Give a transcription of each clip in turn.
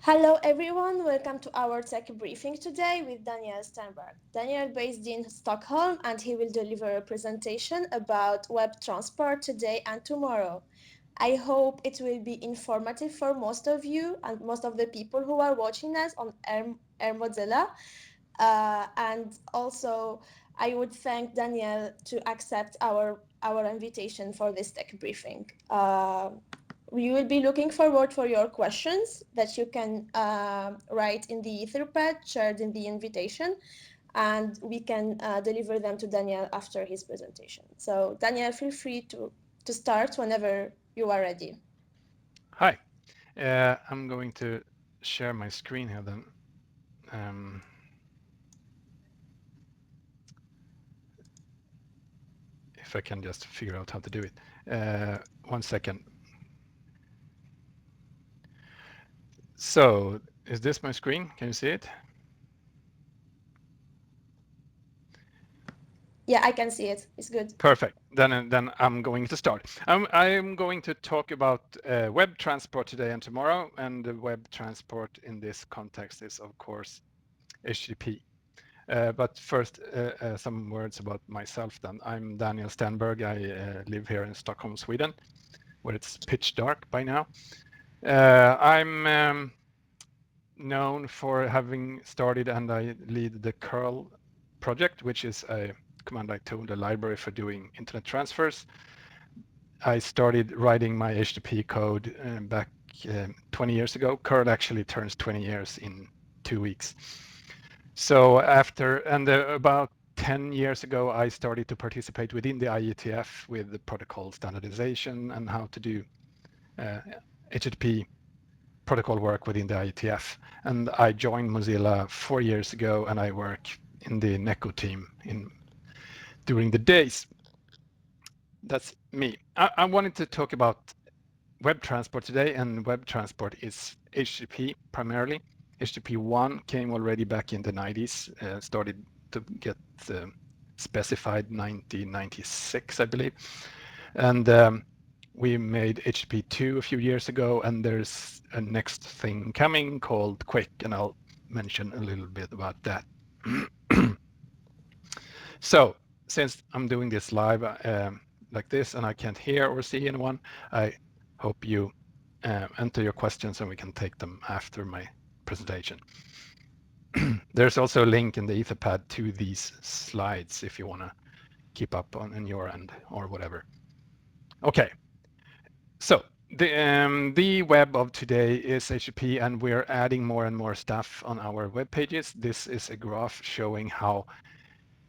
Hello everyone, welcome to our tech briefing today with Daniel Stenberg. Daniel based in Stockholm and he will deliver a presentation about web transport today and tomorrow. I hope it will be informative for most of you and most of the people who are watching us on Air Mozilla. And also, I would thank Daniel to accept our invitation for this tech briefing. We will be looking forward for your questions that you can write in the Etherpad shared in the invitation, and we can deliver them to Daniel after his presentation. So Daniel, feel free to start whenever you are ready. Hi, I'm going to share my screen here then. Um, if I can just figure out how to do it. 1 second. So, is this my screen? Can you see it? Yeah, I can see it. It's good. Perfect. Then I'm going to start. I'm going to talk about web transport today and tomorrow, and the web transport in this context is, of course, HTTP. But first, some words about myself then. I'm Daniel Stenberg. I live here in Stockholm, Sweden, where it's pitch dark by now. I'm known for having started and I lead the curl project, which is a command line tool, a library for doing internet transfers. I started writing my HTTP code back 20 years ago. Curl actually turns 20 years in 2 weeks. So about 10 years ago, I started to participate within the IETF with the protocol standardization and how to do HTTP protocol work within the IETF. And I joined Mozilla 4 years ago, and I work in the NECO team during the days. That's me. I wanted to talk about web transport today, and web transport is HTTP primarily. HTTP 1 came already back in the 90s, started to get specified 1996, I believe. And we made HTTP 2 a few years ago, and there's a next thing coming called Quick, and I'll mention a little bit about that. So, since I'm doing this live like this and I can't hear or see anyone, I hope you enter your questions and we can take them after my presentation. There's also a link in the Etherpad to these slides if you want to keep up on your end or whatever. Okay, so the web of today is HTTP, and we're adding more and more stuff on our web pages. This is a graph showing how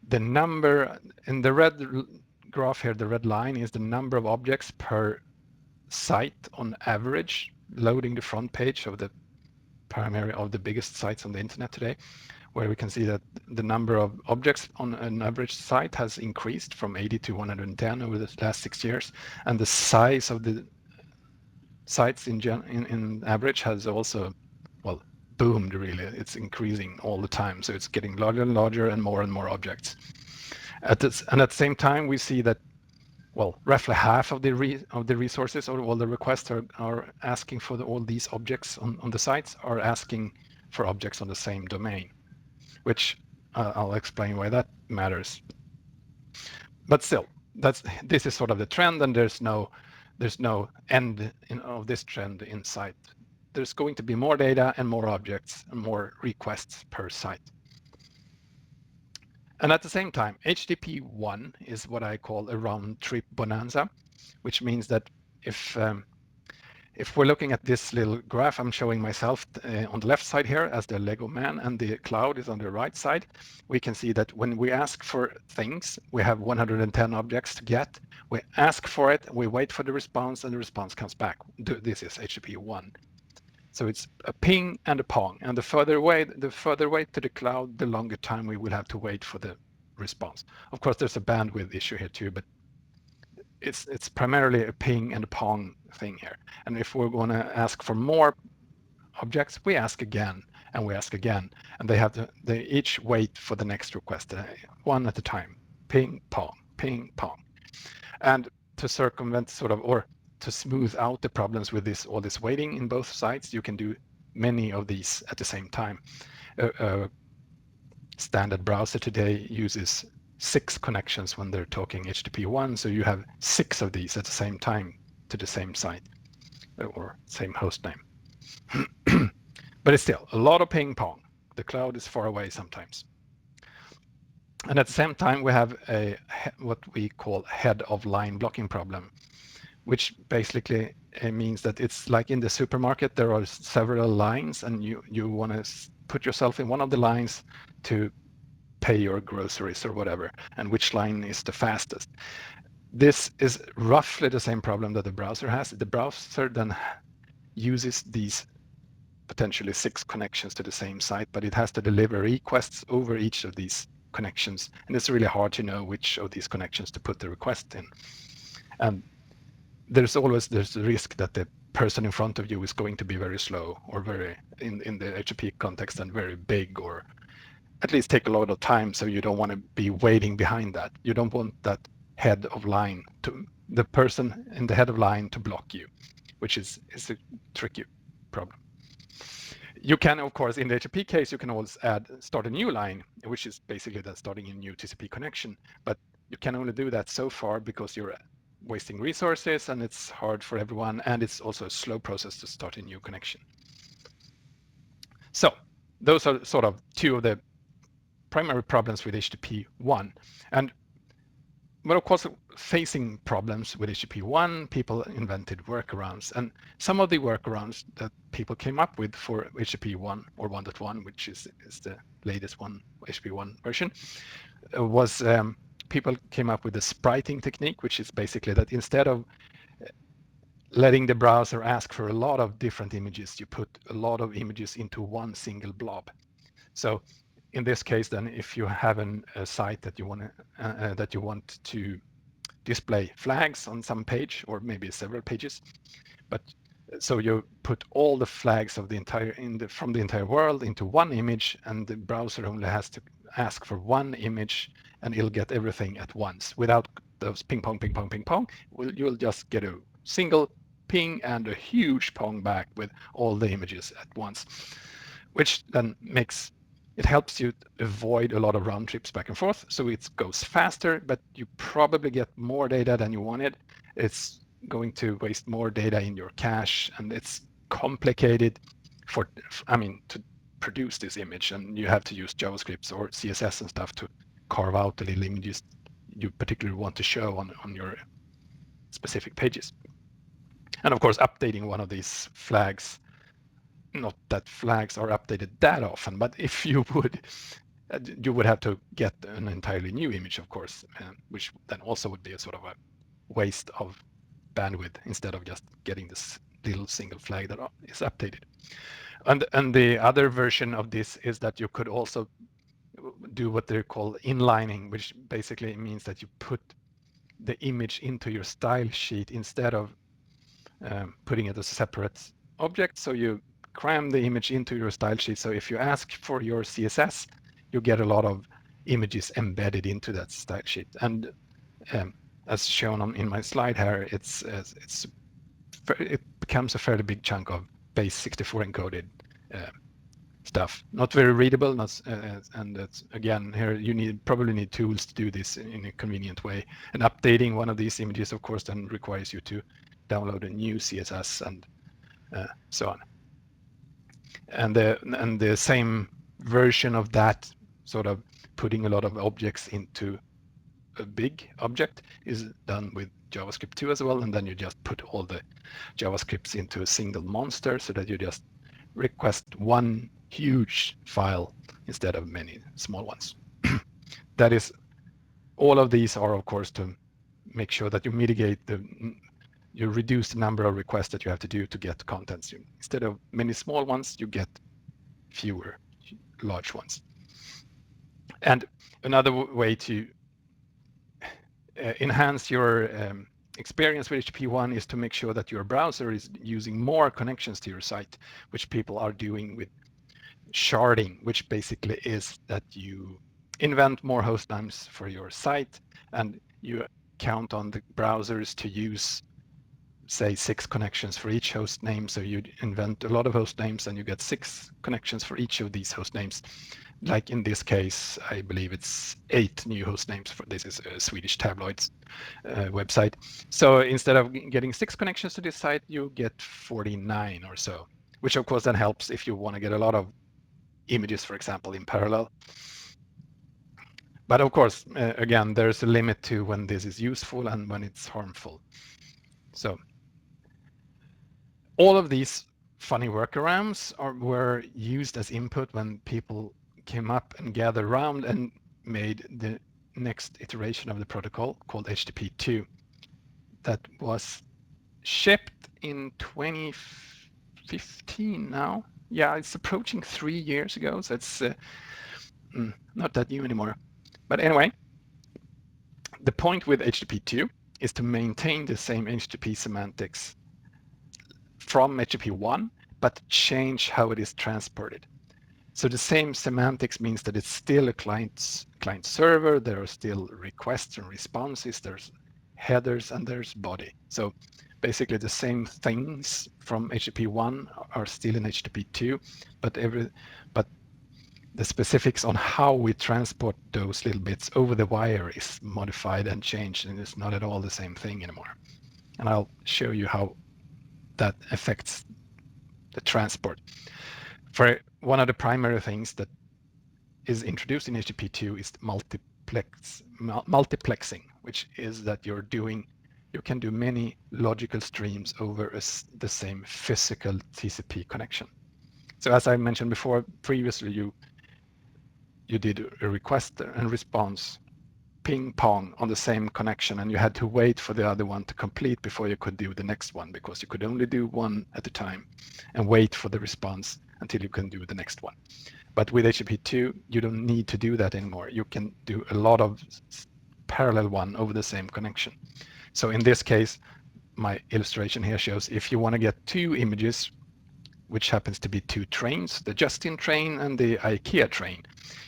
the number in the red graph here, the red line is the number of objects per site on average loading the front page of the primary of the biggest sites on the internet today, where we can see that the number of objects on an average site has increased from 80 to 110 over the last 6 years, and the size of the sites in average has also, well, boomed really. It's increasing all the time, so it's getting larger and larger and more objects. And at the same time, we see that, well, roughly half of the resources or all the requests are asking for all these objects on the sites are asking for objects on the same domain, which I'll explain why that matters. But still, this is sort of the trend, and there's no end of this trend in sight. There's going to be more data and more objects and more requests per site. And at the same time, HTTP 1 is what I call a round trip bonanza, which means that if we're looking at this little graph, I'm showing myself on the left side here as the Lego man, and the cloud is on the right side. We can see that when we ask for things, we have 110 objects to get. We ask for it, we wait for the response, and the response comes back. This is HTTP 1. So it's a ping and a pong, and the further away to the cloud, the longer time we will have to wait for the response. Of course, there's a bandwidth issue here too, but it's primarily a ping and a pong thing here. And if we're going to ask for more objects, we ask again and we ask again, and they each wait for the next request, one at a time, ping pong, ping pong. And to circumvent or to smooth out the problems with all this waiting in both sides, you can do many of these at the same time. A standard browser today uses 6 connections when they're talking HTTP1, so you have 6 of these at the same time to the same site or same host name. But it's still a lot of ping pong. The cloud is far away sometimes. And at the same time, we have what we call head of line blocking problem, which basically means that it's like in the supermarket, there are several lines, and you want to put yourself in one of the lines to pay your groceries or whatever, and which line is the fastest. This is roughly the same problem that the browser has. The browser then uses these potentially 6 connections to the same site, but it has to deliver requests over each of these connections, and it's really hard to know which of these connections to put the request in. And there's the risk that the person in front of you is going to be very slow or very in the HTTP context and very big, or at least take a lot of time. So you don't want to be waiting behind that. You don't want that head of line to the person in the head of line to block you, which is a tricky problem. You can, of course, in the HTTP case, you can always start a new line, which is basically that starting a new TCP connection. But you can only do that so far because you're wasting resources and it's hard for everyone. And it's also a slow process to start a new connection. So those are sort of 2 of the primary problems with HTTP1. And but of course, facing problems with HTTP1, people invented workarounds. And some of the workarounds that people came up with for HTTP1 or 1.1, which is the latest one, HTTP1 version, was people came up with the spriting technique, which is basically that instead of letting the browser ask for a lot of different images, you put a lot of images into one single blob. So in this case, then, if you have a site that you want to display flags on some page, or maybe several pages, but so you put all the flags of the entire from the entire world into one image, and the browser only has to ask for one image, and it'll get everything at once without those ping pong, ping pong, ping pong. You'll just get a single ping and a huge pong back with all the images at once, which then helps you avoid a lot of round trips back and forth. So it goes faster, but you probably get more data than you wanted. It's going to waste more data in your cache, and it's complicated to produce this image, and you have to use JavaScript or CSS and stuff to carve out the little images you particularly want to show on your specific pages. And of course, updating one of these flags, not that flags are updated that often, but if you would have to get an entirely new image, of course, which then also would be a sort of a waste of bandwidth instead of just getting this little single flag that is updated. And the other version of this is that you could also do what they call inlining, which basically means that you put the image into your style sheet instead of putting it as a separate object. So you cram the image into your style sheet. So if you ask for your CSS, you get a lot of images embedded into that style sheet. And as shown in my slide here, it becomes a fairly big chunk of base 64 encoded stuff. Not very readable, and that's, again, here you probably need tools to do this in a convenient way. And updating one of these images, of course, then requires you to download a new CSS and so on. And the same version of that, sort of putting a lot of objects into a big object, is done with JavaScript 2 as well. And then you just put all the JavaScripts into a single monster, so that you just request one huge file instead of many small ones. That is, all of these are, of course, to make sure that you you reduce the number of requests that you have to do to get contents. Instead of many small ones, you get fewer large ones. And another way to enhance your experience with HTTP1 is to make sure that your browser is using more connections to your site, which people are doing with sharding, which basically is that you invent more host names for your site, and you count on the browsers to use say 6 connections for each host name. So you invent a lot of host names and you get 6 connections for each of these host names. Like in this case, I believe it's 8 new host names. For this is a Swedish tabloids website. So instead of getting 6 connections to this site, you get 49 or so, which of course then helps if you want to get a lot of images, for example, in parallel. But of course, again, there's a limit to when this is useful and when it's harmful. So all of these funny workarounds were used as input when people came up and gathered around and made the next iteration of the protocol called HTTP2 that was shipped in 2015 now. Yeah, it's approaching 3 years ago, so it's not that new anymore. But anyway, the point with HTTP2 is to maintain the same HTTP semantics from HTTP1, but change how it is transported. So the same semantics means that it's still a client server. There are still requests and responses. There's headers and there's body. So basically the same things from HTTP1 are still in HTTP2, but the specifics on how we transport those little bits over the wire is modified and changed, and it's not at all the same thing anymore. And I'll show you how that affects the transport. For one of the primary things that is introduced in HTTP2 is multiplexing, which is that you can do many logical streams over the same physical TCP connection. So as I mentioned before, previously you did a request and response ping pong on the same connection, and you had to wait for the other one to complete before you could do the next one, because you could only do one at a time and wait for the response until you can do the next one. But with HTTP2, you don't need to do that anymore. You can do a lot of parallel one over the same connection. So in this case, my illustration here shows if you want to get 2 images, which happens to be 2 trains, the Justin train and the IKEA train,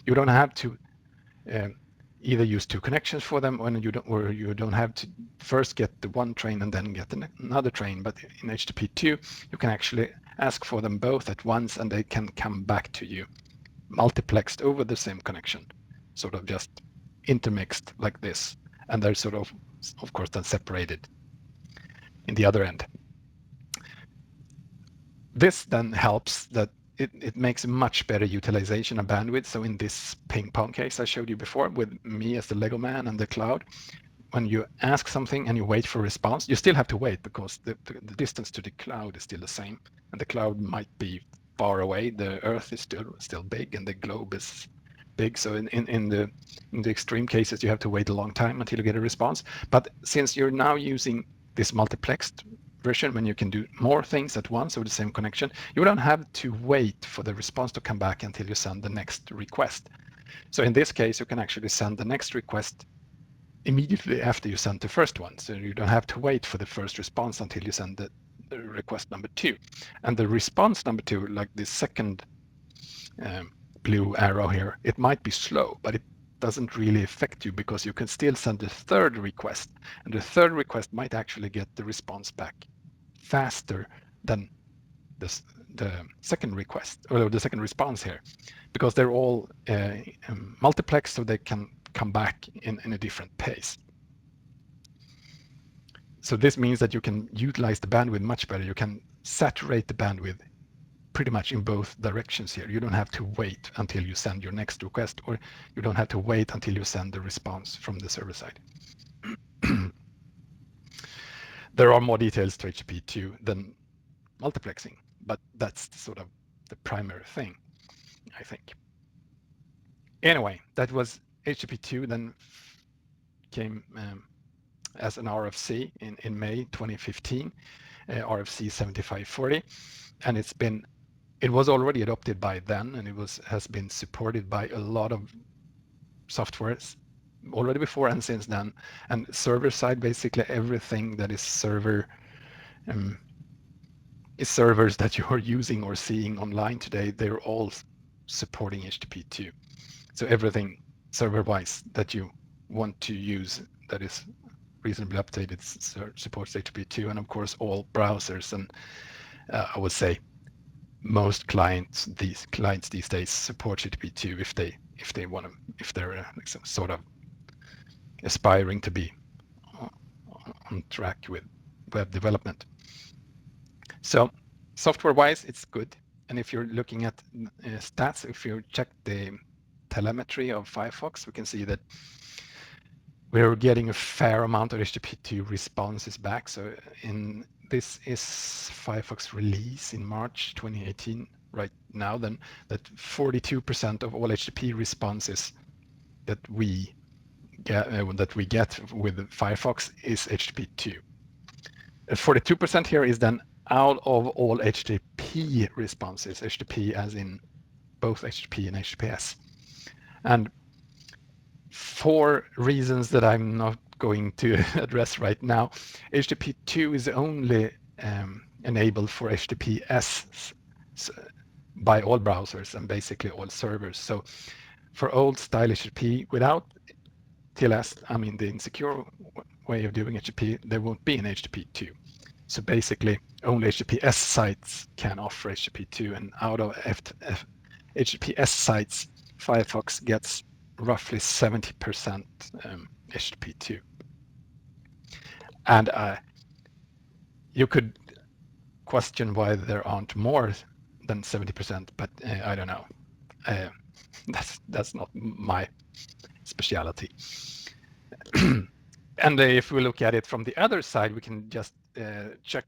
you don't have to either use 2 connections for them, or you don't have to first get the one train and then get another train. But in HTTP2, you can actually ask for them both at once, and they can come back to you multiplexed over the same connection, sort of just intermixed like this, and they're sort of course then separated in the other end. This then helps that it makes a much better utilization of bandwidth. So in this ping pong case I showed you before with me as the Lego man and the cloud, when you ask something and you wait for a response, you still have to wait because the distance to the cloud is still the same, and the cloud might be far away. The Earth is still big, and the globe is big. So in the extreme cases, you have to wait a long time until you get a response. But since you're now using this multiplexed version, when you can do more things at once over the same connection, you don't have to wait for the response to come back until you send the next request. So in this case, you can actually send the next request immediately after you send the first one. So you don't have to wait for the first response until you send the request number 2. And the response number 2, like the second blue arrow here, it might be slow, but it doesn't really affect you because you can still send the third request, and the third request might actually get the response back faster than the second request or the second response here, because they're all multiplexed, so they can come back in a different pace. So this means that you can utilize the bandwidth much better. You can saturate the bandwidth pretty much in both directions here. You don't have to wait until you send your next request, or you don't have to wait until you send the response from the server side. There are more details to HTTP2 than multiplexing, but that's sort of the primary thing, I think. Anyway, that was HTTP2, then came as an RFC in May 2015, RFC 7540, and it was already adopted by then, and has been supported by a lot of softwares already before and since then. And server side, basically everything that is servers that you are using or seeing online today, they're all supporting HTTP2. So everything server-wise that you want to use that is reasonably updated supports HTTP2, and of course all browsers. And I would say most clients these days support HTTP2 if they want to, if they're like some sort of aspiring to be on track with web development. So software-wise, it's good. And if you're looking at stats, if you check the telemetry of Firefox, we can see that we're getting a fair amount of HTTP2 responses back. So this is Firefox release in March 2018 right now, then that 42% of all HTTP responses that we get with Firefox is HTTP2. 42% here is then out of all HTTP responses, HTTP as in both HTTP and HTTPS. And for reasons that I'm not going to address right now, HTTP2 is only enabled for HTTPS by all browsers and basically all servers. So for old style HTTP without TLS, I mean the insecure way of doing HTTP, there won't be an HTTP2. So basically only HTTPS sites can offer HTTP2, and out of HTTPS sites, Firefox gets roughly 70% HTTP2. And you could question why there aren't more than 70%, but I don't know. That's not my specialty. And if we look at it from the other side, we can just check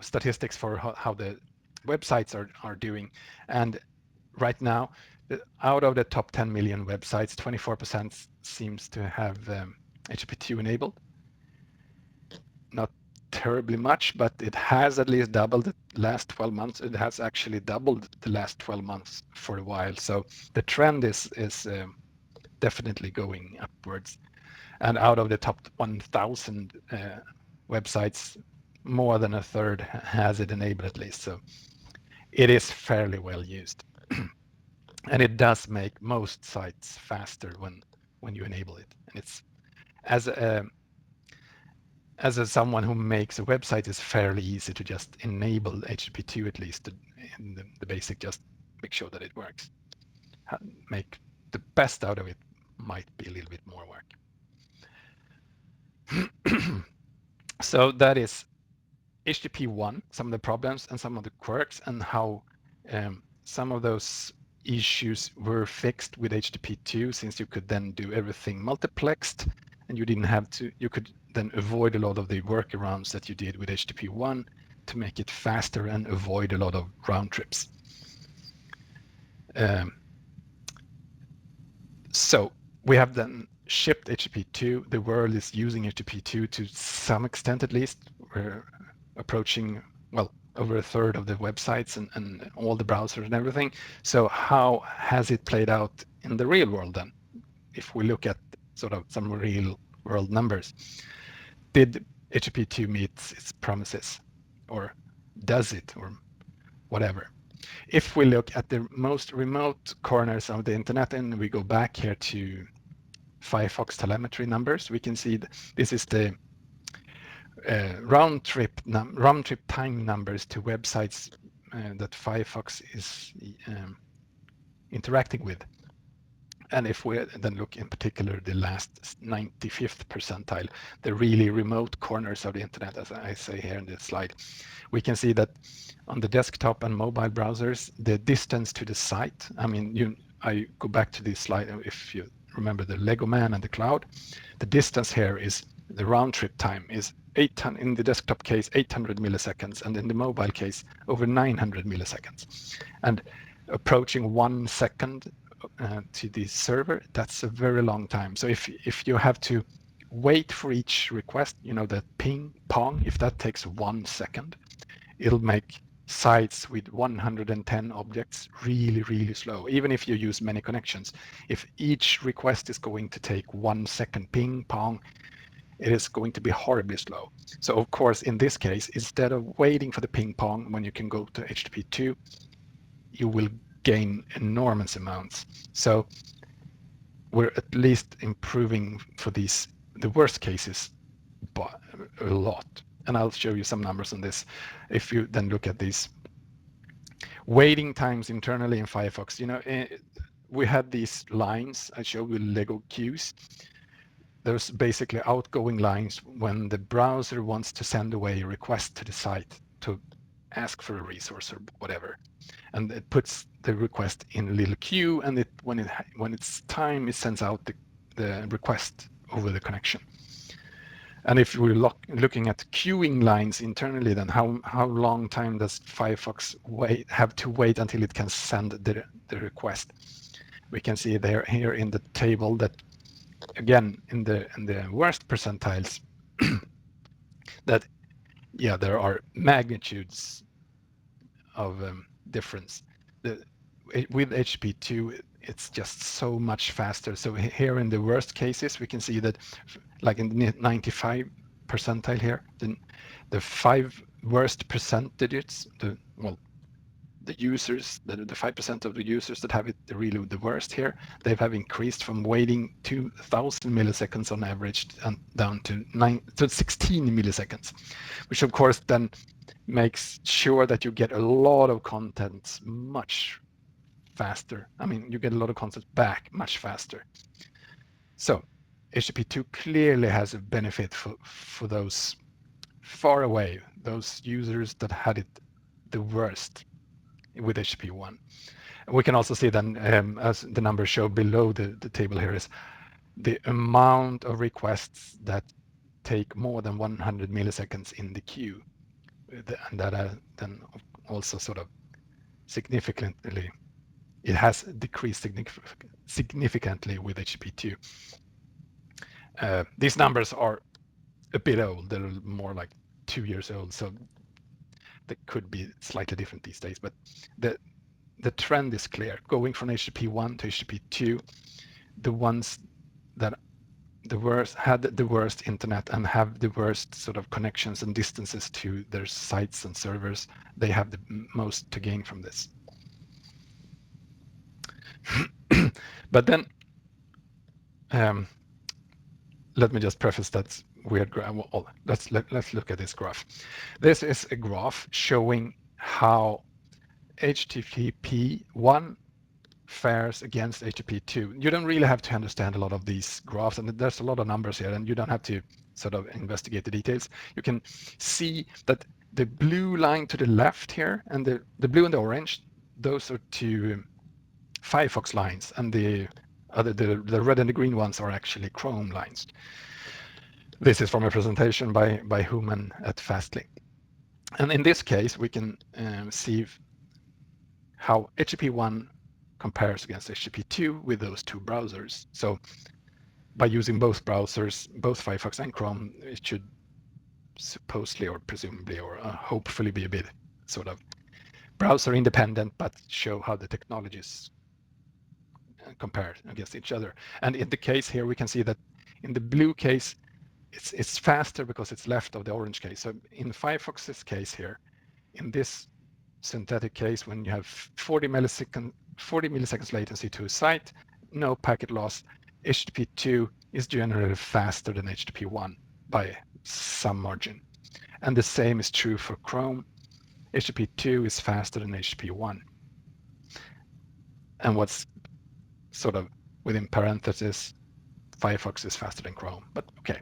statistics for how the websites are doing. And right now, out of the top 10 million websites, 24% seems to have HTTP2 enabled. Not terribly much, but it has at least doubled the last 12 months. It has actually doubled the last 12 months for a while. So the trend is definitely going upwards. And out of the top 1,000 websites, more than a third has it enabled at least. So it is fairly well used. And it does make most sites faster when you enable it. And it's as someone who makes a website, it's fairly easy to just enable HTTP2 at least in the basic, just make sure that it works. Make the best out of it might be a little bit more work. So that is HTTP1, some of the problems and some of the quirks, and how some of those issues were fixed with HTTP2, since you could then do everything multiplexed, and you didn't have to, you could then avoid a lot of the workarounds that you did with HTTP1 to make it faster and avoid a lot of round trips. So we have then shipped HTTP2. The world is using HTTP2 to some extent, at least. We're approaching, well, over a third of the websites and all the browsers and everything. So how has it played out in the real world then? If we look at sort of some real world numbers, did HTTP2 meet its promises, or does it, or whatever? If we look at the most remote corners of the internet and we go back here to Firefox telemetry numbers, we can see that this is the round trip time numbers to websites that Firefox is interacting with. And if we then look in particular the last 95th percentile, the really remote corners of the internet, as I say here in this slide, we can see that on the desktop and mobile browsers, the distance to the site, I mean, I go back to this slide, if you remember the Lego man and the cloud, the distance here is the round trip time is 800, in the desktop case 800 milliseconds, and in the mobile case over 900 milliseconds. And approaching 1 second to the server, that's a very long time. So if you have to wait for each request, you know, that ping pong, if that takes 1 second, it'll make sites with 110 objects really, really slow. Even if you use many connections, if each request is going to take 1 second ping pong, it is going to be horribly slow. So of course, in this case, instead of waiting for the ping pong when you can go to HTTP2, you will gain enormous amounts. So we're at least improving for these, the worst cases, a lot. And I'll show you some numbers on this. If you then look at these waiting times internally in Firefox, we had these lines I showed with Lego queues. There's basically outgoing lines when the browser wants to send away a request to the site to ask for a resource or whatever, and it puts the request in a little queue, and when it's time, it sends out the request over the connection. And if we're looking at queuing lines internally, then how long time does Firefox have to wait until it can send the request? We can see there here in the table that, again, in the worst percentiles, that there are magnitudes of difference. With HP2, it's just so much faster. So here in the worst cases, we can see that, like in the 95 percentile here, the 5 worst percent digits, the users, the 5% of the users that have it really the worst here, they have increased from waiting 2,000 milliseconds on average and down to 16 milliseconds, which of course then makes sure that you get a lot of content much faster. I mean, you get a lot of content back much faster. So HTTP2 clearly has a benefit for those far away, those users that had it the worst with HTTP1. We can also see then, as the numbers show below the table here, is the amount of requests that take more than 100 milliseconds in the queue. And that then also sort of significantly, it has decreased significantly with HTTP2. These numbers are a bit old. They're more like 2 years old, so they could be slightly different these days. But the trend is clear. Going from HTTP1 to HTTP2, the ones that had the worst internet and have the worst sort of connections and distances to their sites and servers, they have the most to gain from this. But then let me just preface that weird graph. Well, let's look at this graph. This is a graph showing how HTTP1 fares against HTTP2. You don't really have to understand a lot of these graphs, and there's a lot of numbers here, and you don't have to sort of investigate the details. You can see that the blue line to the left here, and the blue and the orange, those are two Firefox lines, and the red and the green ones are actually Chrome lines. This is from a presentation by Human at Fastly. And in this case, we can see how HTTP1 compares against HTTP2 with those two browsers. So by using both browsers, both Firefox and Chrome, it should supposedly or presumably or hopefully be a bit sort of browser independent, but show how the technologies compare against each other. And in the case here, we can see that in the blue case, it's faster because it's left of the orange case. So in Firefox's case here, in this synthetic case, when you have 40 milliseconds latency to a site, no packet loss, HTTP2 is generally faster than HTTP1 by some margin. And the same is true for Chrome. HTTP2 is faster than HTTP1. And what's sort of within parentheses, Firefox is faster than Chrome, but okay.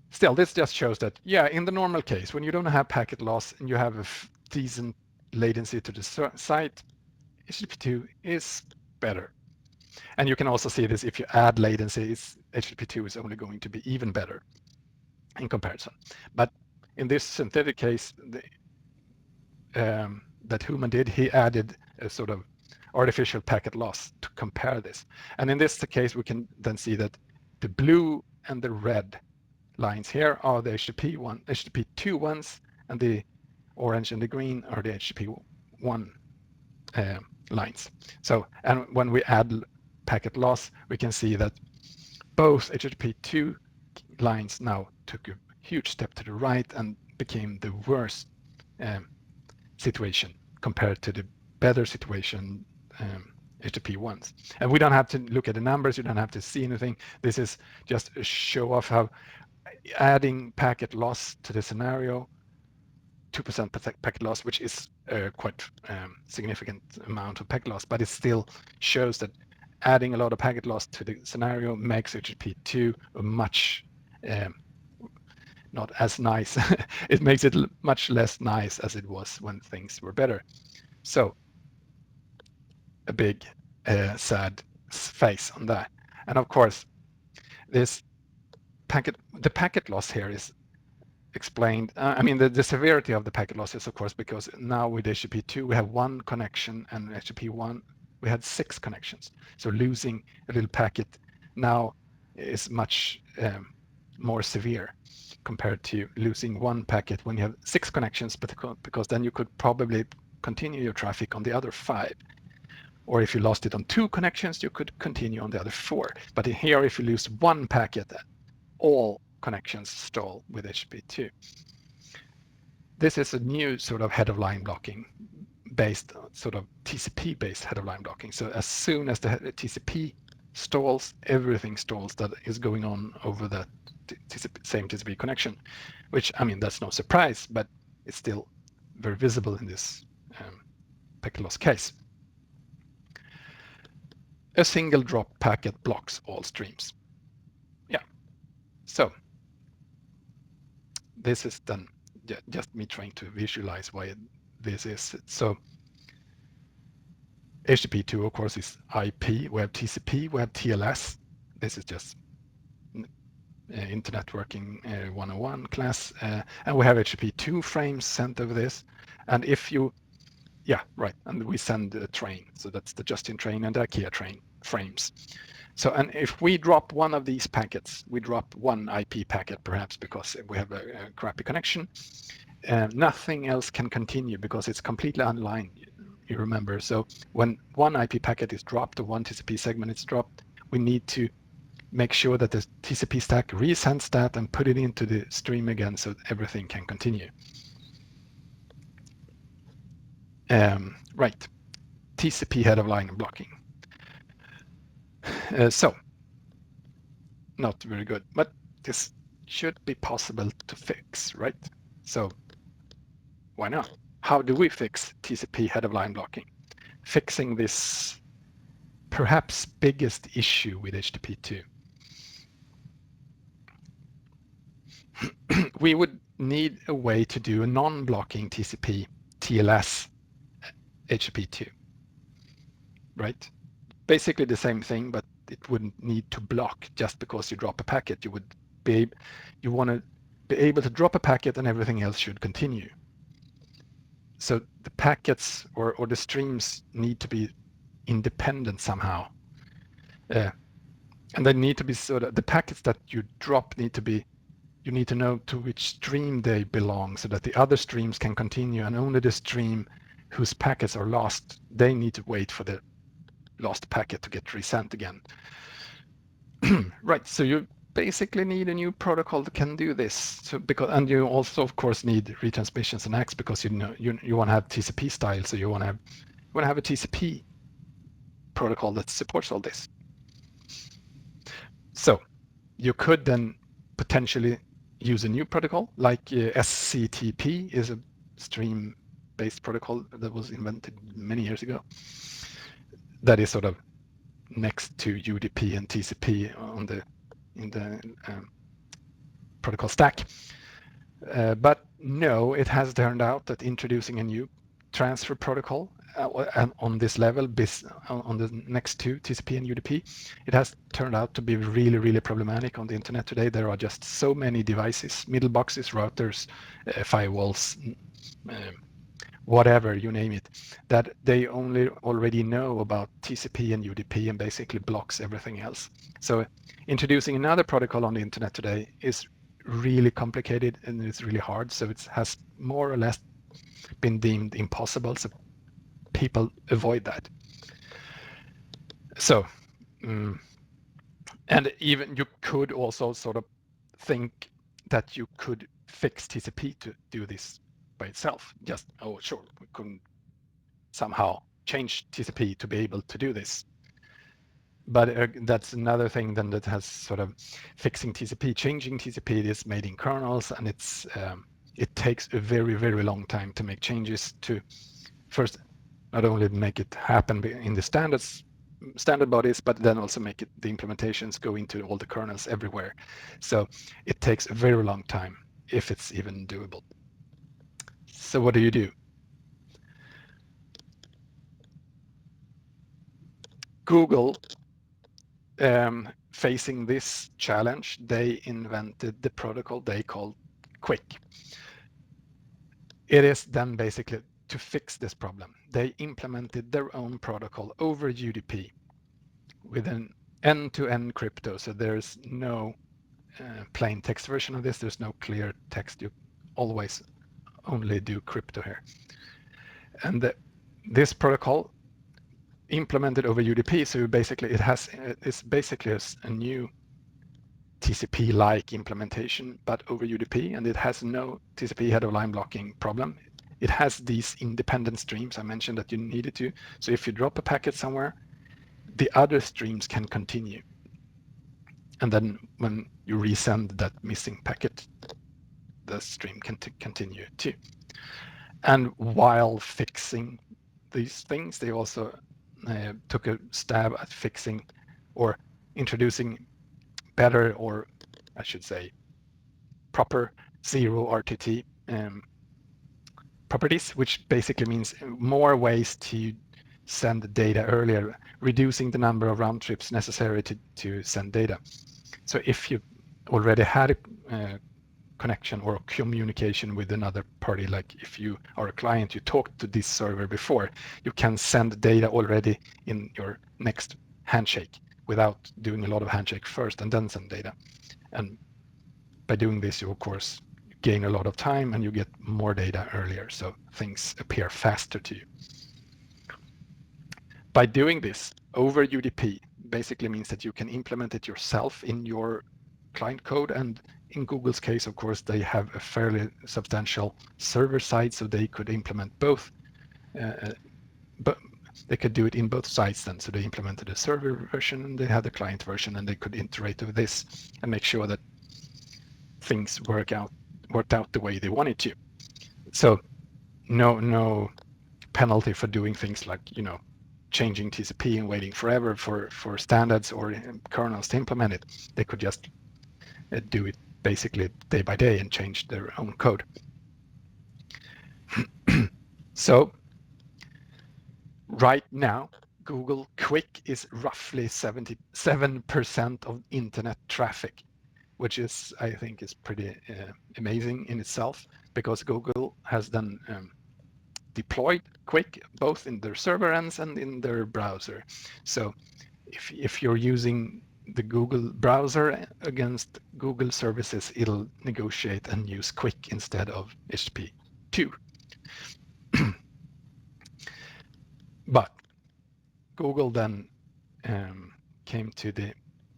Still, this just shows that, yeah, in the normal case, when you don't have packet loss and you have a decent latency to the site, HTTP2 is better. And you can also see this if you add latency, HTTP2 is only going to be even better in comparison. But in this synthetic case that Human did, he added a sort of artificial packet loss to compare this. And in this case, we can then see that the blue and the red lines here are the HTTP2 ones, and the orange and the green are the HTTP1 lines. So, and when we add packet loss, we can see that both HTTP2 lines now took a huge step to the right and became the worst situation compared to the better situation HTTP ones. And we don't have to look at the numbers, you don't have to see anything. This is just a show of how adding packet loss to the scenario, 2% packet loss, which is quite significant amount of packet loss, but it still shows that adding a lot of packet loss to the scenario makes HTTP2 a much not as nice. It makes it much less nice as it was when things were better. So a big sad face on that. And of course, this the packet loss here is explained. I mean, the severity of the packet loss is, of course, because now with HTTP2 we have one connection, and HTTP1 we had 6 connections. So losing a little packet now is much more severe compared to losing one packet when you have 6 connections, but because then you could probably continue your traffic on the other 5. Or if you lost it on 2 connections, you could continue on the other 4. But here, if you lose one packet, all connections stall with HTTP2. This is a new sort of head of line blocking based sort of TCP based head of line blocking. So as soon as the TCP stalls, everything stalls that is going on over that same TCP connection, which, I mean, that's no surprise, but it's still very visible in this packet loss case. A single drop packet blocks all streams. Yeah, so this is then just me trying to visualize why this is. So HTTP2, of course, is IP. We have TCP, we have TLS. This is just Internet Working 101 class. And we have HTTP2 frames sent over this. And if you, yeah, right, and we send a train. So that's the Justin train and the IKEA train frames. So, and if we drop one of these packets, we drop one IP packet perhaps because we have a crappy connection, nothing else can continue because it's completely unlined, you remember. So when one IP packet is dropped or one TCP segment is dropped, we need to make sure that the TCP stack resends that and put it into the stream again so everything can continue. Right, TCP head of line blocking. So not very good, but this should be possible to fix, right? So why not? How do we fix TCP head of line blocking? Fixing this perhaps biggest issue with HTTP2. We would need a way to do a non-blocking TCP TLS HTTP2, right? Basically the same thing, but it wouldn't need to block just because you drop a packet. You want to be able to drop a packet and everything else should continue. So the packets or the streams need to be independent somehow. And they need to be sort of, the packets that you drop need to be, you need to know to which stream they belong so that the other streams can continue, and only the stream whose packets are lost, they need to wait for the lost packet to get resent again. Right, so you basically need a new protocol that can do this. So and you also, of course, need retransmissions and X because you want to have TCP style, so you want to have a TCP protocol that supports all this. So you could then potentially use a new protocol like SCTP is a stream-based protocol that was invented many years ago. That is sort of next to UDP and TCP in the protocol stack. But no, it has turned out that introducing a new transfer protocol on this level, on the next to TCP and UDP, it has turned out to be really, really problematic on the internet today. There are just so many devices, middle boxes, routers, firewalls, whatever, you name it, that they already know about TCP and UDP and basically blocks everything else. So introducing another protocol on the internet today is really complicated and it's really hard. So it has more or less been deemed impossible. So people avoid that. So, and even you could also sort of think that you could fix TCP to do this by itself. Just, oh, sure, we couldn't somehow change TCP to be able to do this. but that's another thing then that has sort of fixing TCP, changing TCP is made in kernels, and it takes a very, very long time to make changes to first not only make it happen in the standard bodies, but then also make it the implementations go into all the kernels everywhere. So it takes a very long time if it's even doable. So what do? Google, facing this challenge, they invented the protocol they called Quick. It is then basically to fix this problem. They implemented their own protocol over UDP with an end-to-end crypto. So there's no plain text version of this. There's no clear text. You always only do crypto here. And this protocol implemented over UDP. So basically it's basically a new TCP-like implementation, but over UDP, and it has no TCP header line blocking problem. It has these independent streams I mentioned that you needed to. So if you drop a packet somewhere, the other streams can continue. And then when you resend that missing packet, the stream can continue too. And while fixing these things, they also took a stab at fixing or introducing better, or I should say proper zero RTT properties, which basically means more ways to send the data earlier, reducing the number of round trips necessary to send data. So if you already had a connection or communication with another party, like if you are a client, you talked to this server before, you can send data already in your next handshake without doing a lot of handshake first and then send data. And by doing this, you of course gain a lot of time and you get more data earlier, so things appear faster to you. By doing this over UDP basically means that you can implement it yourself in your client code, and in Google's case, of course, they have a fairly substantial server side, so they could implement both, but they could do it in both sides then. So they implemented a server version and they had the client version, and they could iterate with this and make sure that things worked out the way they wanted to. So no penalty for doing things like, changing TCP and waiting forever for standards or kernels to implement it. They could just do it basically day by day and change their own code. So right now, Google Quick is roughly 77% of internet traffic, which is, I think, is pretty amazing in itself, because Google has then deployed Quick both in their server ends and in their browser. So if you're using the Google browser against Google services, it'll negotiate and use Quick instead of HTTP2. But Google then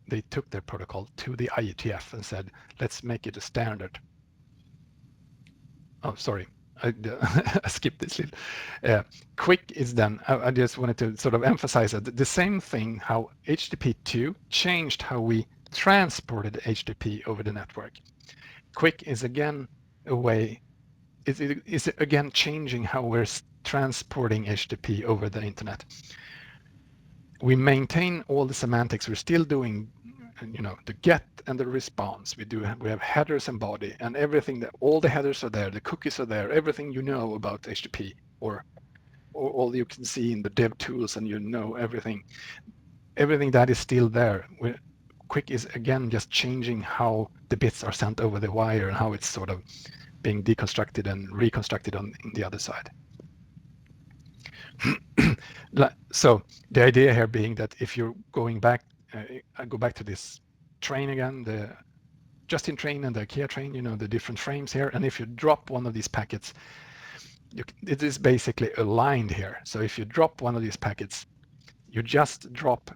they took their protocol to the IETF and said, let's make it a standard. Oh, sorry, I skipped this little. Quick is then, I just wanted to sort of emphasize that the same thing, how HTTP2 changed how we transported HTTP over the network. Quick is again a way, is again changing how we're transporting HTTP over the internet. We maintain all the semantics. We're still doing, the get and the response. We have headers and body and everything. That all the headers are there, the cookies are there, everything you know about HTTP, or all you can see in the dev tools, and everything that is still there. Quick is again just changing how the bits are sent over the wire and how it's sort of being deconstructed and reconstructed on the other side. So the idea here being that if you're going back, I go back to this train again, the Justin train and the IKEA train, the different frames here. And if you drop one of these packets, it is basically aligned here. So if you drop one of these packets, you just drop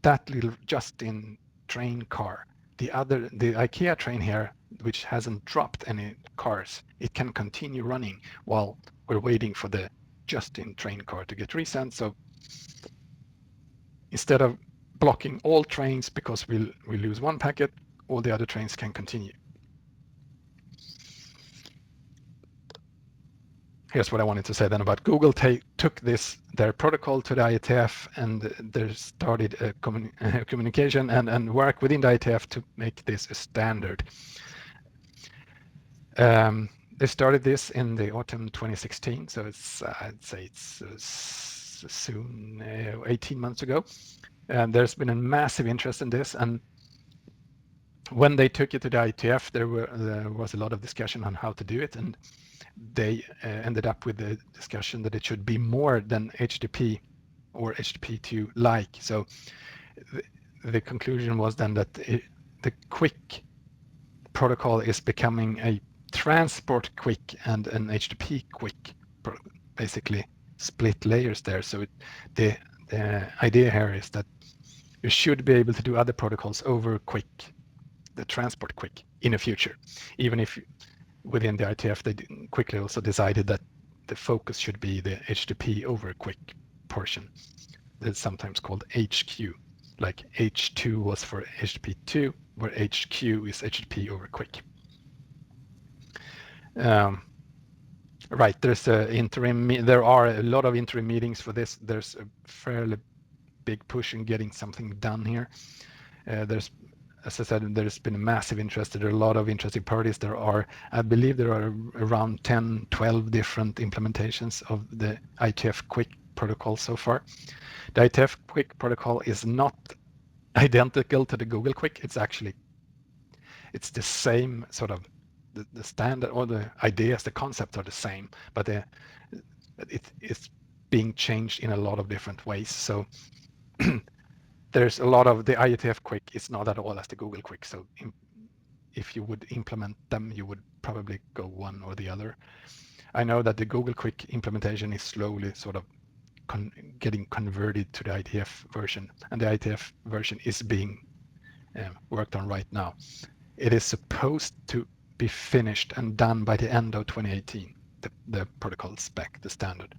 that little Justin train car. The IKEA train here, which hasn't dropped any cars, it can continue running while we're waiting for the Justin train car to get resent. So instead of blocking all trains because we lose one packet, all the other trains can continue. Here's what I wanted to say then about Google. Took their protocol to the IETF, and they started a communication and work within the IETF to make this a standard. They started this in the autumn 2016, so it's I'd say it's soon 18 months ago. And there's been a massive interest in this, and when they took it to the IETF, there was a lot of discussion on how to do it, and they ended up with the discussion that it should be more than HTTP or HTTP2 like. So the conclusion was then that the quick protocol is becoming a transport quick and an HTTP quick, basically split layers there. So the idea here is that you should be able to do other protocols over quick, the transport quick in the future, even if within the ITF they quickly also decided that the focus should be the HTTP over quick portion. That's sometimes called HQ, like H2 was for HTTP2, where HQ is HTTP over quick. Right, there's there are a lot of interim meetings for this. There's a fairly big push in getting something done here. There's, as I said, there's been a massive interest. There are a lot of interested parties. I believe there are around 10, 12 different implementations of the ITF Quick protocol so far. The ITF Quick protocol is not identical to the Google Quick. It's the same sort of the standard, or the ideas, the concepts are the same, but it's being changed in a lot of different ways. So there's a lot of the IETF Quick is not at all as the Google Quick. So if you would implement them, you would probably go one or the other. I know that the Google Quick implementation is slowly sort of getting converted to the IETF version, and the IETF version is being worked on right now. It is supposed to be finished and done by the end of 2018, the protocol spec, the standard.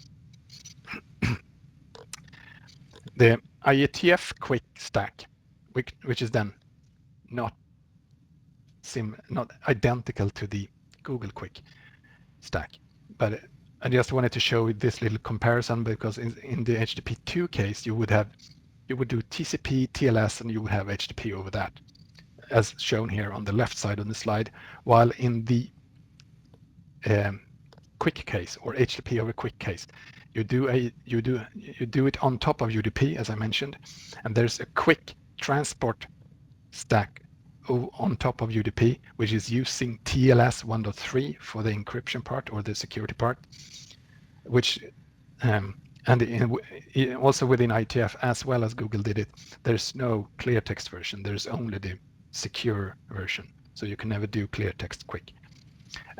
The IETF Quick stack, which is then not identical to the Google Quick stack, but I just wanted to show this little comparison, because in the HTTP2 case, you would do TCP, TLS, and you would have HTTP over that, as shown here on the left side on the slide, while in the quick case, or HTTP over quick case, you do it on top of UDP, as I mentioned, and there's a quick transport stack on top of UDP, which is using TLS 1.3 for the encryption part, or the security part, which and also within ITF, as well as Google did it, there's no clear text version. There's only the secure version, so you can never do clear text quick.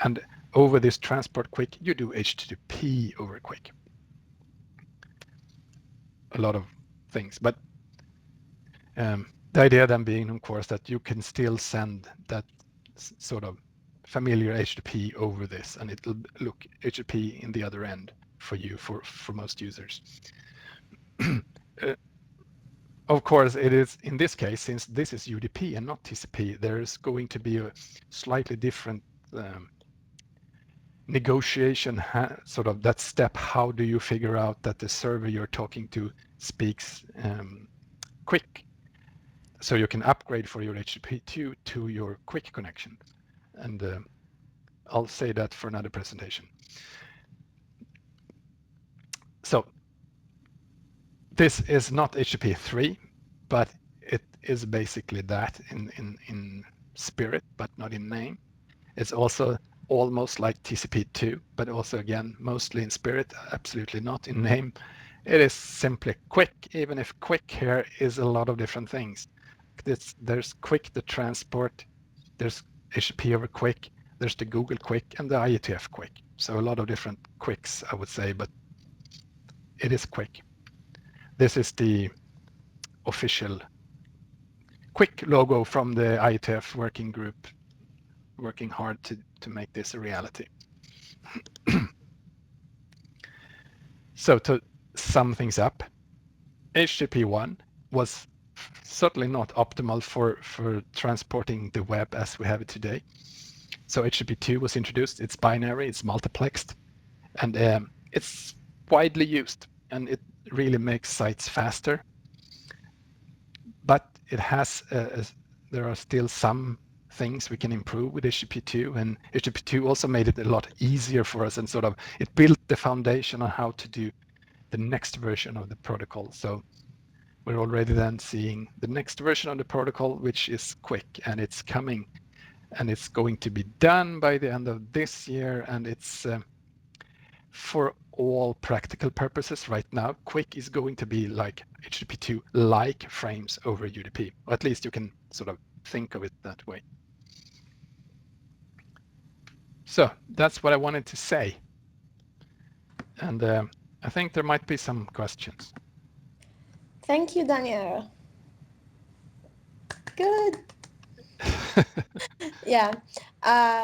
And over this transport quick, you do HTTP over quick. A lot of things, but the idea then being, of course, that you can still send that sort of familiar HTTP over this, and it'll look HTTP in the other end for you, for most users. Of course, it is in this case, since this is UDP and not TCP, there's going to be a slightly different negotiation, sort of that step. How do you figure out that the server you're talking to speaks quick, so you can upgrade for your HTTP2 to your quick connection? And I'll say that for another presentation. So this is not HTTP3, but it is basically that in spirit, but not in name. It's also almost like TCP2, but also, again, mostly in spirit, absolutely not in name. It is simply quick, even if quick here is a lot of different things. There's quick, the transport, there's HTTP over quick, there's the Google quick, and the IETF quick. So a lot of different quicks, I would say, but it is quick. This is the official quick logo from the IETF working group, working hard to make this a reality. So to sum things up, HTTP1 was certainly not optimal for transporting the web as we have it today. So HTTP2 was introduced. It's binary, it's multiplexed, and it's widely used, and it really makes sites faster. But it has there are still some things we can improve with HTTP2, and HTTP2 also made it a lot easier for us, and sort of it built the foundation on how to do the next version of the protocol. So we're already then seeing the next version of the protocol, which is quick, and it's coming, and it's going to be done by the end of this year, and it's for all practical purposes right now, quick is going to be like HTTP2 like frames over UDP, or at least you can sort of think of it that way. So that's what I wanted to say, and I think there might be some questions. Thank you, Daniel. Good. Yeah.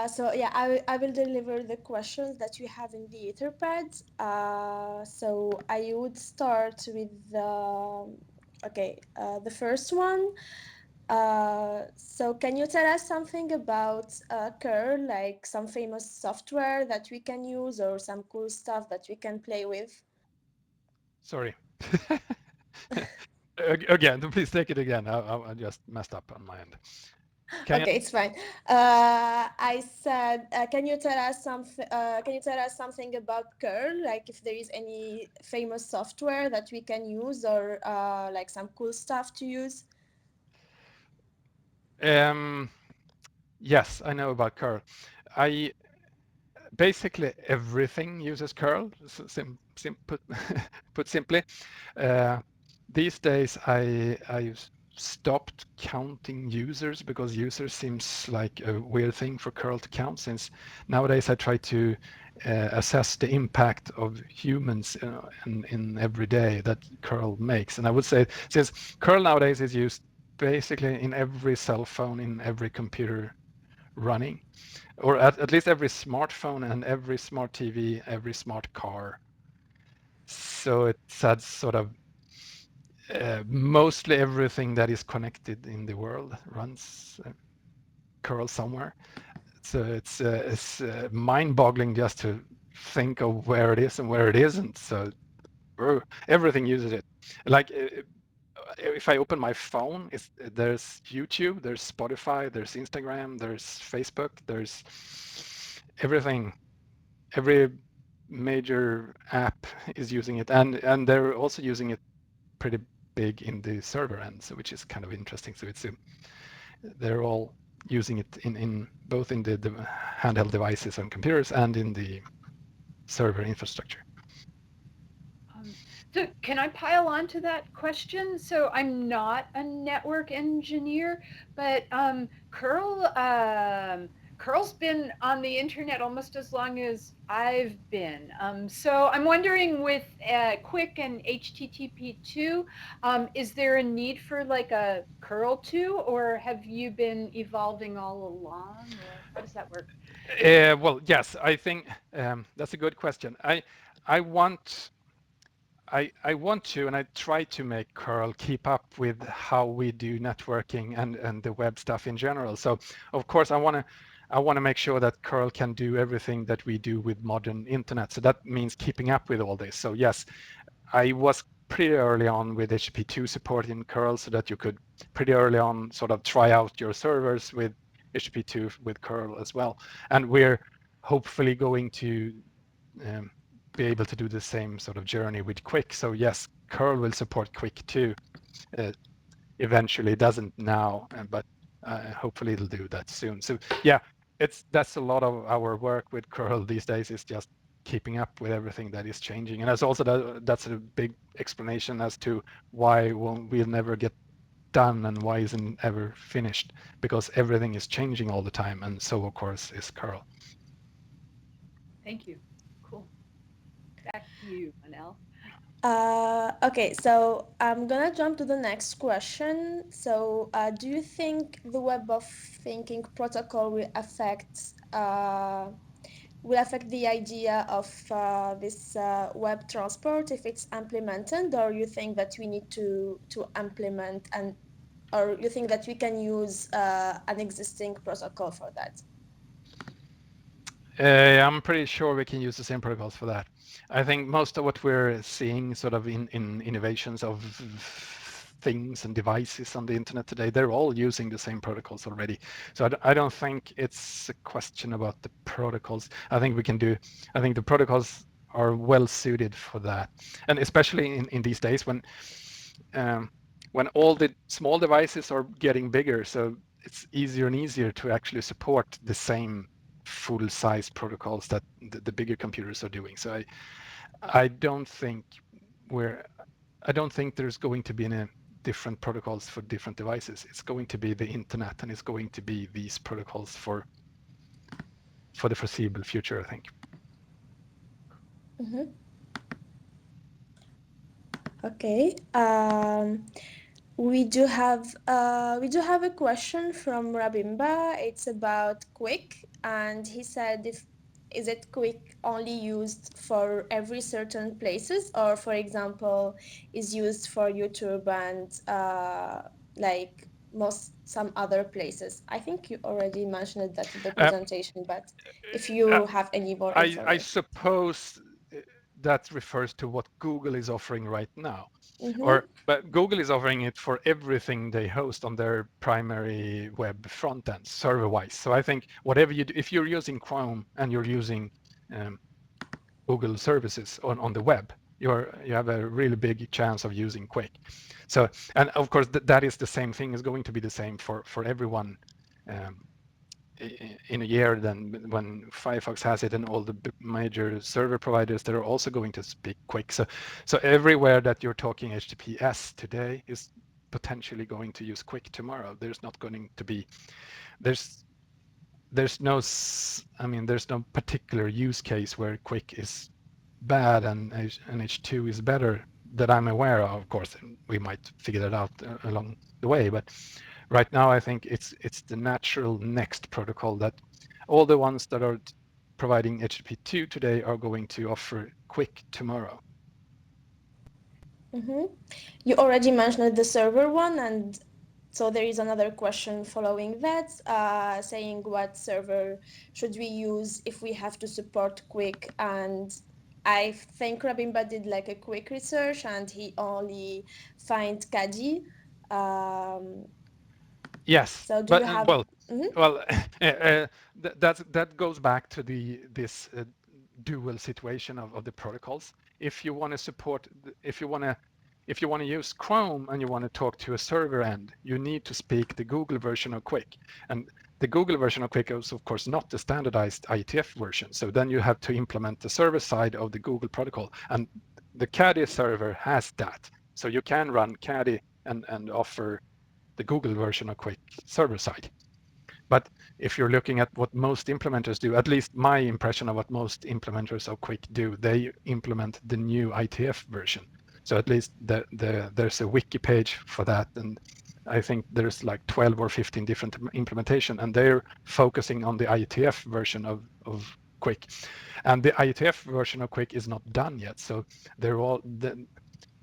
So yeah, I will deliver the questions that you have in the Etherpad. So I would start with the first one. So can you tell us something about curl, like some famous software that we can use or some cool stuff that we can play with? Sorry. Again, please take it again. I just messed up on my end. Can you? Okay, it's fine. I said, can you tell us something about curl, like if there is any famous software that we can use or like some cool stuff to use? Um, yes, I know about curl. I basically everything uses curl. Put, put simply, uh, these days I stopped counting users because users seems like a weird thing for curl to count. Since nowadays I try to assess the impact of humans in every day that curl makes, and I would say since curl nowadays is used basically in every cell phone, in every computer running, or at least every smartphone and every smart TV, every smart car. So it adds sort of mostly everything that is connected in the world runs curl somewhere. So it's mind-boggling just to think of where it is and where it isn't. So everything uses it. Like if I open my phone, there's YouTube, there's Spotify, there's Instagram, there's Facebook, there's everything. Every major app is using it, and they're also using it pretty big in the server end, so which is kind of interesting. So they're all using it in both in the handheld devices and computers and in the server infrastructure. So can I pile on to that question? So I'm not a network engineer, but Curl's been on the internet almost as long as I've been. So I'm wondering with Quick and HTTP2, is there a need for like a Curl 2, or have you been evolving all along, or how does that work? Well, yes, I think that's a good question. I want I want to, and I try to make curl keep up with how we do networking and the web stuff in general. So of course I want to make sure that curl can do everything that we do with modern internet. So that means keeping up with all this. So yes, I was pretty early on with HTTP2 support in curl, so that you could pretty early on sort of try out your servers with HTTP2 with curl as well. And we're hopefully going to um, be able to do the same sort of journey with Quick. So yes, curl will support Quick too. Uh, Eventually, it doesn't now, but hopefully it'll do that soon. So yeah, that's a lot of our work with curl these days, is just keeping up with everything that is changing. And that's a big explanation as to why we'll never get done and why isn't ever finished, because everything is changing all the time, and so of course is curl. Thank you. Cool. Back to you, Manel. Okay, so I'm gonna jump to the next question. So, do you think the Web of Thinking protocol will affect the idea of this web transport if it's implemented, or you think that we need to implement and or you think that we can use an existing protocol for that? I'm pretty sure we can use the same protocols for that. I think most of what we're seeing sort of in innovations of things and devices on the internet today, they're all using the same protocols already. So I don't think it's a question about the protocols. I think the protocols are well suited for that. And especially in these days um, when all the small devices are getting bigger, so it's easier and easier to actually support the same full size protocols that the bigger computers are doing. So I don't think we're I don't think there's going to be any different protocols for different devices. It's going to be the internet and it's going to be these protocols for the foreseeable future, I think. Mm-hmm. Okay. We do have a question from Rabimba. It's about Quick, and he said, if is it Quick only used for every certain places, or for example, is used for YouTube and like most some other places? I think you already mentioned that in the Uh, presentation, but if uh, you have any more I information. suppose that refers to what Google is offering right now. Mm-hmm. But Google is offering it for everything they host on their primary web front end, server-wise. So I think whatever you do, if you're using Chrome and you're using um, Google services on the web, you have a really big chance of using Quick. So, and of course that is the same thing, is going to be the same for everyone um, in a year. Then when Firefox has it and all the major server providers, they're also going to speak Quick. So everywhere that you're talking HTTPS today is potentially going to use Quick tomorrow. There's not going to be there's there's no I mean there's no particular use case where Quick is bad and H2 is better that I'm aware of. Of course, we might figure that out along the way, but right now I think it's the natural next protocol that all the ones that are providing HTTP2 today are going to offer Quick tomorrow. Mm-hmm. You already mentioned the server one, and so there is another question following that, saying what server should we use if we have to support Quick? And I think Rabimba did like a quick research, and he only find Kadi. Um, Yes, so do but you have? well, Mm-hmm. well, that goes back to this dual situation of the protocols. If you want to support, if you want to use Chrome and you want to talk to a server end, you need to speak the Google version of Quick, and the Google version of Quick is of course not the standardized IETF version. So then you have to implement the server side of the Google protocol, and the Caddy server has that. So you can run Caddy and offer the Google version of Quick server side. But if you're looking at what most implementers do, at least my impression of what most implementers of Quick do, they implement the new ITF version. So at least there's a wiki page for that, and I think there's like 12 or 15 different implementation, and they're focusing on the IETF version of Quick. And the IETF version of Quick is not done yet, so they're all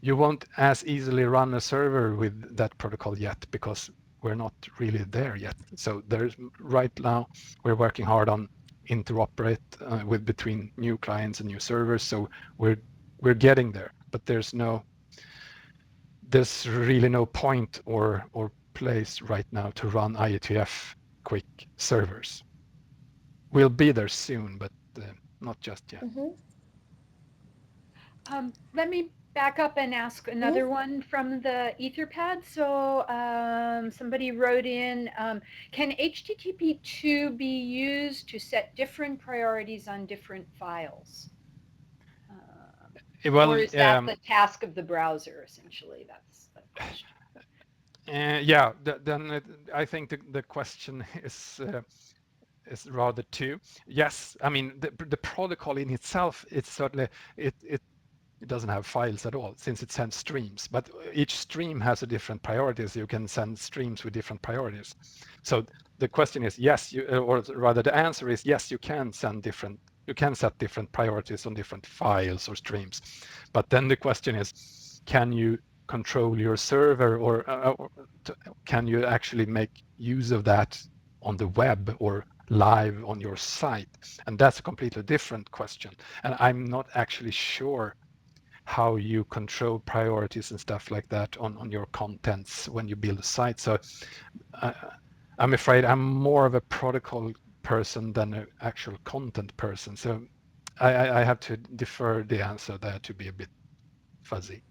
you won't as easily run a server with that protocol yet because we're not really there yet. So there's right now we're working hard on interoperate with between new clients and new servers. So we're getting there, but there's really no point or place right now to run IETF quick servers. We'll be there soon, but not just yet. Mm-hmm. Let me back up and ask another Mm-hmm. one from the Etherpad. So somebody wrote in, can HTTP2 be used to set different priorities on different files? Or Well, is that the task of the browser, essentially? That's the question. yeah, then I think the question is rather two. Yes, I mean the protocol in itself, it's certainly it doesn't have files at all since it sends streams, but each stream has a different priorities. You can send streams with different priorities. So the question is yes, or rather the answer is yes, you can set different priorities on different files or streams. But then the question is, can you control your server, or can you actually make use of that on the web or live on your site? And that's a completely different question. And I'm not actually sure how you control priorities and stuff like that on your contents when you build a site. So uh, I'm afraid I'm more of a protocol person than an actual content person. So I have to defer the answer there to be a bit fuzzy.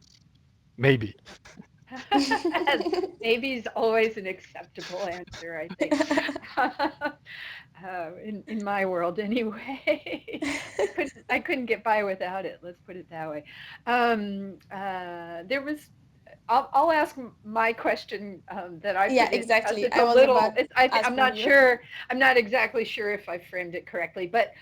Maybe. Maybe is always an acceptable answer, I think. In my world, anyway. I couldn't get by without it. Let's put it that way. There was. I'll ask my question that I Yeah, put in because exactly. it's I a was little. about It's, I think I'm asking not you. sure. I'm not exactly sure if I framed it correctly. But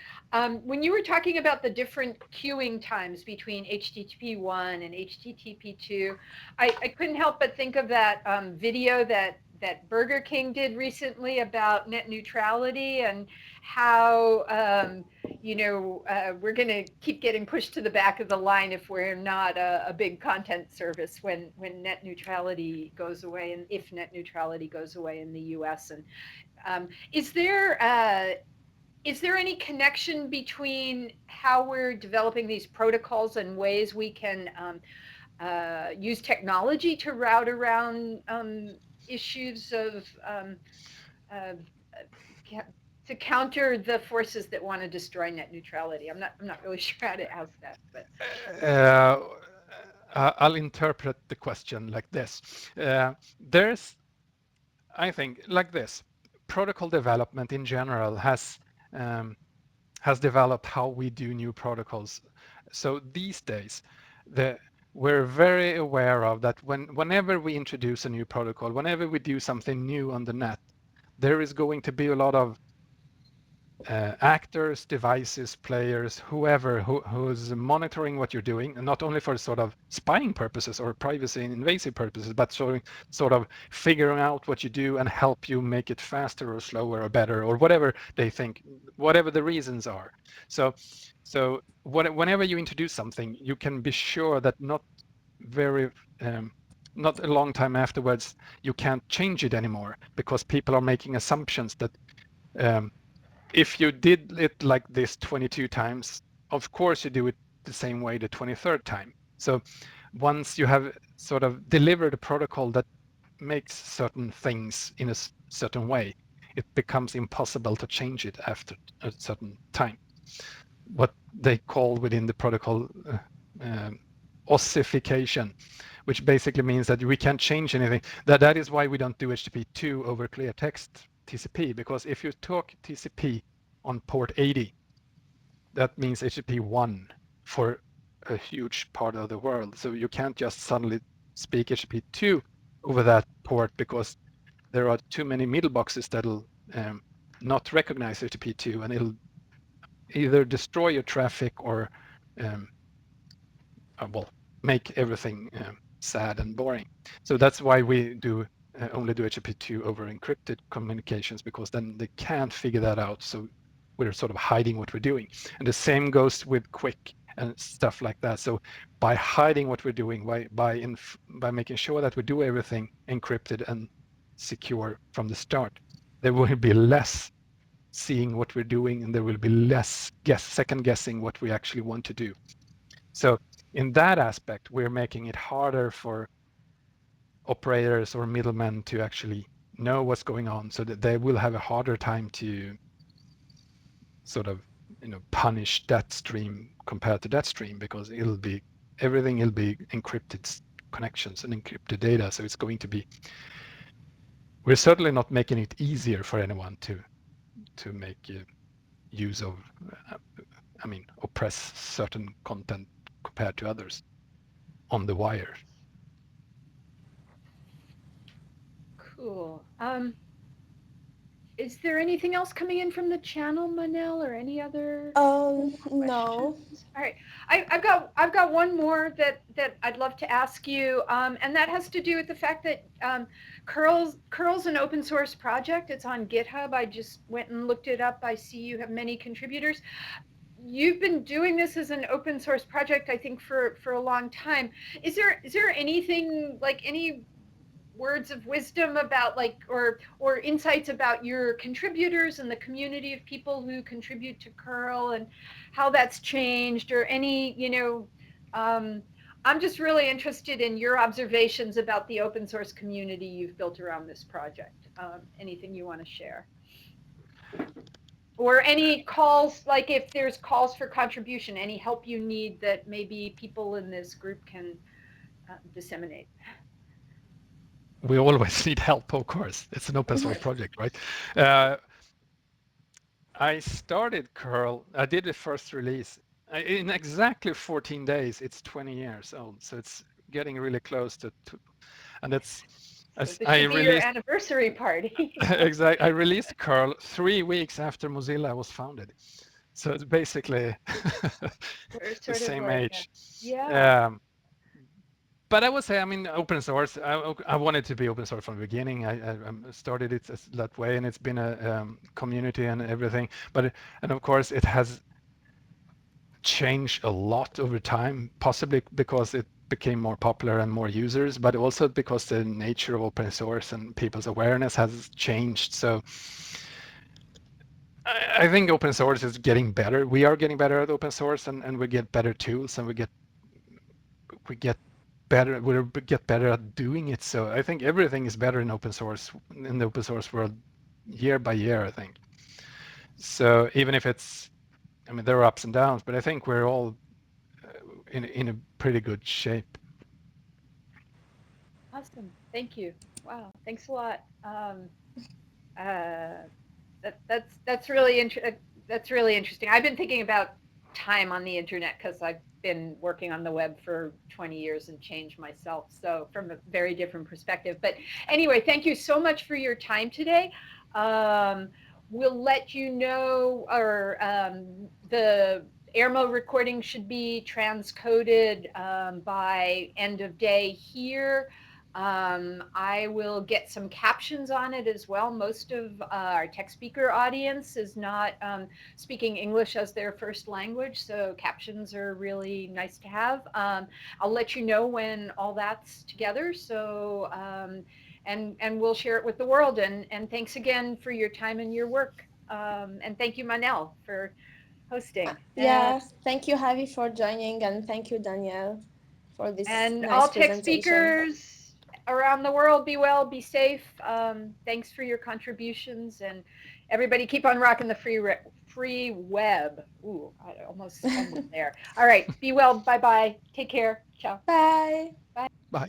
when you were talking about the different queuing times between HTTP 1 and HTTP 2, I couldn't help but think of that video that Burger King did recently about net neutrality and how we're going to keep getting pushed to the back of the line if we're not a big content service when net neutrality goes away, and if net neutrality goes away in the U.S. And um, is there uh, is there any connection between how we're developing these protocols and ways we can use technology to route around issues of uh, to counter the forces that want to destroy net neutrality? I'm not really sure how to ask that, but Uh, I'll interpret the question like this. There's, I think, like this. Protocol development in general um, has developed how we do new protocols. So these days, the we're very aware of that whenever we introduce a new protocol, whenever we do something new on the net, there is going to be a lot of actors, devices, players, whoever who's monitoring what you're doing, and not only for sort of spying purposes or privacy and invasive purposes, but sort of figuring out what you do and help you make it faster or slower or better or whatever they think, whatever the reasons are. So, whenever you introduce something, you can be sure that very um, not a long time afterwards, you can't change it anymore because people are making assumptions that um, if you did it like this 22 times, of course you do it the same way the 23rd time. So once you have sort of delivered a protocol that makes certain things in a certain way, it becomes impossible to change it after a certain time. What they call within the protocol ossification, which basically means that we can't change anything. That is why we don't do HTTP2 over clear text TCP, because if you talk TCP on port 80, that means HTTP1 for a huge part of the world. So you can't just suddenly speak HTTP2 over that port because there are too many middle boxes that'll not recognize HTTP2, and it'll either destroy your traffic or um, well, make everything sad and boring. So that's why we do only do HTTP2 over encrypted communications, because then they can't figure that out. So we're sort of hiding what we're doing. And the same goes with quick and stuff like that. So by hiding what we're doing, by making sure that we do everything encrypted and secure from the start, there will be less seeing what we're doing, and there will be less second guessing what we actually want to do. So in that aspect, we're making it harder for operators or middlemen to actually know what's going on, so that they will have a harder time to sort of punish that stream compared to that stream, because everything will be encrypted connections and encrypted data. So it's going to be, we're certainly not making it easier for anyone to make use of uh, oppress certain content compared to others on the wire. cool. Is there anything else coming in from the channel, Manel, or any other No. questions? All right, I've got one more that I'd love to ask you, and that has to do with the fact that curl's an open source project. It's on GitHub. I just went and looked it up. I see you have many contributors. you've been doing this as an open source project, I think, for a long time. Is there anything like any words of wisdom about like or insights about your contributors and the community of people who contribute to curl and how that's changed or any um, I'm just really interested in your observations about the open source community you've built around this project. Anything you want to share or any calls, like if there's calls for contribution, any help you need that maybe people in this group can disseminate. We always need help, of course. It's an open source project, right? Uh, I started curl. I did the first release in exactly 14 days. It's 20 years old, so it's getting really close to and it's So as this I should be your released anniversary party. exactly I released curl 3 weeks after Mozilla was founded, so it's basically We're the sort of same like, age. yeah, Um, but I would say, I mean, open source. I wanted to be open source from the beginning. I started it as that way, and it's been a community and everything. And of course, it has changed a lot over time, possibly because it became more popular and more users, but also because the nature of open source and people's awareness has changed. So I think open source is getting better. We are getting better at open source, and we get better tools, and we get better. We get better at doing it. So I think everything is better in the open source world, year by year. I think so. Even if it's, I mean, there are ups and downs, but I think we're all in a pretty good shape. awesome. Thank you. Wow, thanks a lot. Uh, that's really that's really interesting. I've been thinking about time on the internet because I've been working on the web for 20 years and changed myself, so from a very different perspective. But anyway, thank you so much for your time today. Um, we'll let you know, or the Airmo recording should be transcoded by end of day here. I will get some captions on it as well. Most of our tech speaker audience is not speaking English as their first language, so captions are really nice to have. I'll let you know when all that's together. So and we'll share it with the world. And thanks again for your time and your work. And thank you, Manel, for hosting. Yeah, thank you, Javi, for joining, and thank you, Danielle, for this And nice all tech presentation. speakers around the world, be well, be safe. Thanks for your contributions, and everybody keep on rocking the free web. Ooh, I almost there. All right, be well. Bye bye. Take care. Ciao. Bye. Bye. Bye.